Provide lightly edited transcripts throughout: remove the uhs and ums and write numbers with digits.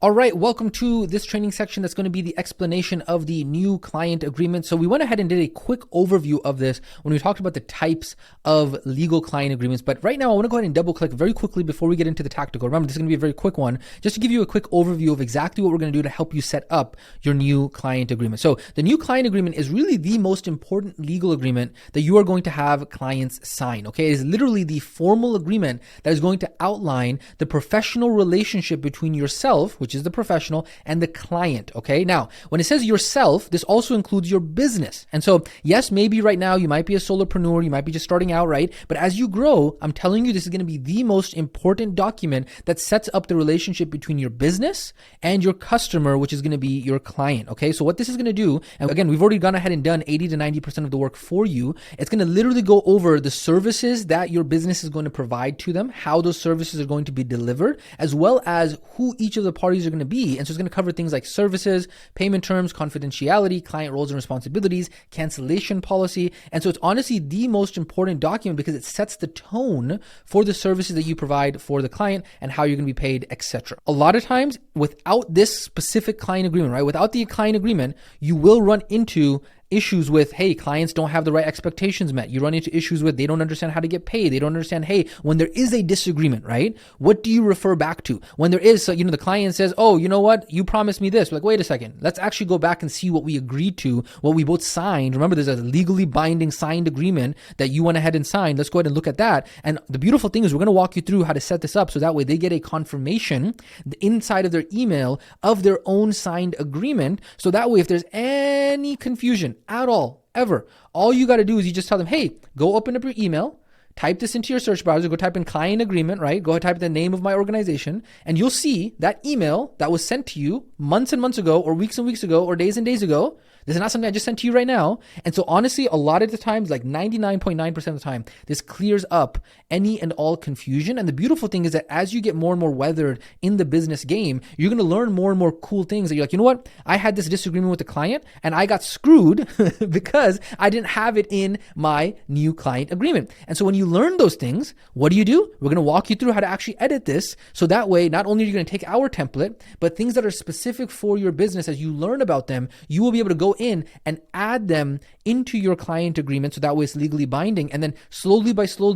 All right, welcome to this training section that's going to be the explanation of the new client agreement. So we went ahead and did a quick overview of this when we talked about the types of legal client agreements. But right now I want to go ahead and double click very quickly before we get into the tactical. Remember, this is going to be a very quick one, just to give you a quick overview of exactly what we're going to do to help you set up your new client agreement. So the new client agreement is really the most important legal agreement that you are going to have clients sign. Okay, it is literally the formal agreement that is going to outline the professional relationship between yourself, which is the professional, and the client. Okay, now when it says yourself, this also includes your business. And so yes, maybe right now you might be a solopreneur, you might be just starting out, right? But as you grow, I'm telling you, this is going to be the most important document that sets up the relationship between your business and your customer, which is going to be your client. Okay, so what this is going to do, and again, we've already gone ahead and done 80 to 90% of the work for you. It's going to literally go over the services that your business is going to provide to them, how those services are going to be delivered, as well as who each of the parties are going to be. And so it's going to cover things like services, payment terms, confidentiality, client roles and responsibilities, cancellation policy. And so it's honestly the most important document because it sets the tone for the services that you provide for the client and how you're going to be paid, etc. A lot of times without this specific client agreement, right? Without the client agreement, you will run into issues with, hey, clients don't have the right expectations met. You run into issues with, they don't understand how to get paid. They don't understand, hey, when there is a disagreement, right? What do you refer back to? When there is, the client says, oh, you know what? You promised me this. We're like, wait a second. Let's actually go back and see what we agreed to, what we both signed. Remember, there's a legally binding signed agreement that you went ahead and signed. Let's go ahead and look at that. And the beautiful thing is we're going to walk you through how to set this up so that way they get a confirmation inside of their email of their own signed agreement. So that way, if there's any confusion at all, ever, all you got to do is you just tell them, hey, go open up your email, type this into your search browser, go type in client agreement, right? Go type the name of my organization, and you'll see that email that was sent to you months and months ago, or weeks and weeks ago, or days and days ago. This is not something I just sent to you right now. And so honestly, a lot of the times, like 99.9% of the time, this clears up any and all confusion. And the beautiful thing is that as you get more and more weathered in the business game, you're going to learn more and more cool things that you're like, you know what? I had this disagreement with the client and I got screwed because I didn't have it in my new client agreement. And so when you learn those things, what do? We're going to walk you through how to actually edit this. So that way, not only are you going to take our template, but things that are specific for your business, as you learn about them, you will be able to go in and add them into your client agreement. So that way it's legally binding. And then slowly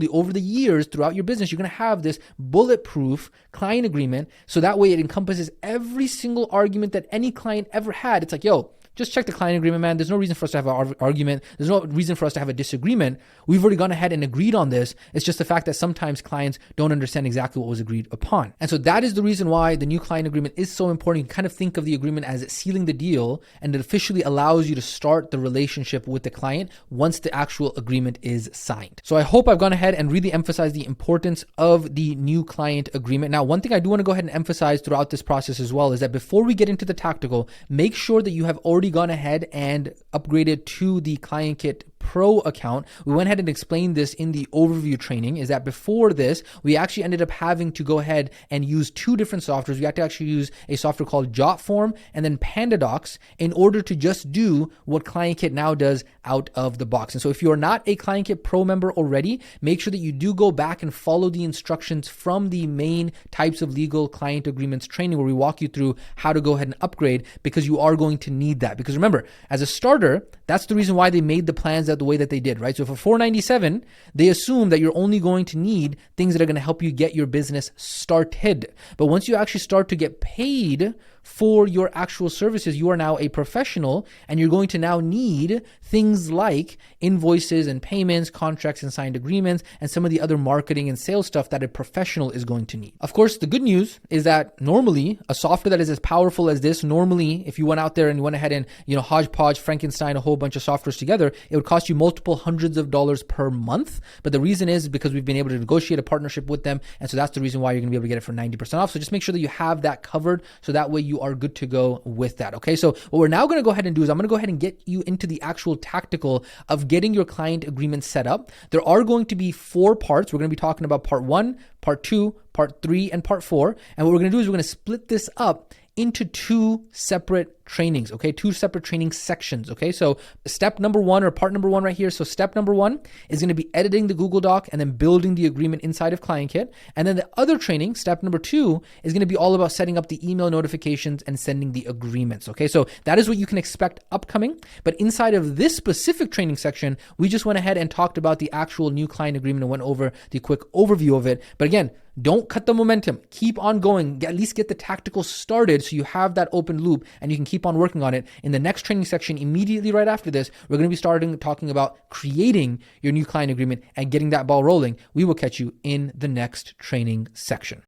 over the years throughout your business, you're going to have this bulletproof client agreement. So that way it encompasses every single argument that any client ever had. It's like, yo, just check the client agreement, man. There's no reason for us to have an argument. There's no reason for us to have a disagreement. We've already gone ahead and agreed on this. It's just the fact that sometimes clients don't understand exactly what was agreed upon. And so that is the reason why the new client agreement is so important. You can kind of think of the agreement as it's sealing the deal, and it officially allows you to start the relationship with the client once the actual agreement is signed. So I hope I've gone ahead and really emphasized the importance of the new client agreement. Now, one thing I do want to go ahead and emphasize throughout this process as well is that before we get into the tactical, make sure that you have already gone ahead and upgraded to the ClientKit Pro account. We went ahead and explained this in the overview training, is that before this, we actually ended up having to go ahead and use two different softwares. We had to actually use a software called JotForm and then PandaDocs in order to just do what ClientKit now does out of the box. And so if you're not a ClientKit Pro member already, make sure that you do go back and follow the instructions from the main types of legal client agreements training, where we walk you through how to go ahead and upgrade, because you are going to need that. Because remember, as a starter, that's the reason why they made the plans the way that they did, right? So for $497, they assume that you're only going to need things that are going to help you get your business started. But once you actually start to get paid for your actual services, you are now a professional, and you're going to now need things like invoices and payments, contracts and signed agreements, and some of the other marketing and sales stuff that a professional is going to need. Of course, the good news is that normally a software that is as powerful as this, normally if you went out there and you went ahead and, hodgepodge, Frankenstein, a whole bunch of softwares together, it would cost you multiple hundreds of dollars per month. But the reason is because we've been able to negotiate a partnership with them. And so that's the reason why you're going to be able to get it for 90% off. So just make sure that you have that covered, so that way you are good to go with that. Okay. So what we're now going to go ahead and do is I'm going to go ahead and get you into the actual tactical of getting your client agreement set up. There are going to be 4 parts. We're going to be talking about part 1, part 2, part 3, and part 4. And what we're going to do is we're going to split this up into 2 separate trainings, okay? 2 separate training sections, okay? So step number 1 or part number 1 right here. So step number 1 is going to be editing the Google Doc and then building the agreement inside of ClientKit. And then the other training, step number 2, is going to be all about setting up the email notifications and sending the agreements, okay? So that is what you can expect upcoming. But inside of this specific training section, we just went ahead and talked about the actual new client agreement and went over the quick overview of it. But again, don't cut the momentum. Keep on going. At least get the tactical started so you have that open loop and you can keep on working on it. In the next training section, immediately right after this, we're going to be talking about creating your new client agreement and getting that ball rolling. We will catch you in the next training section.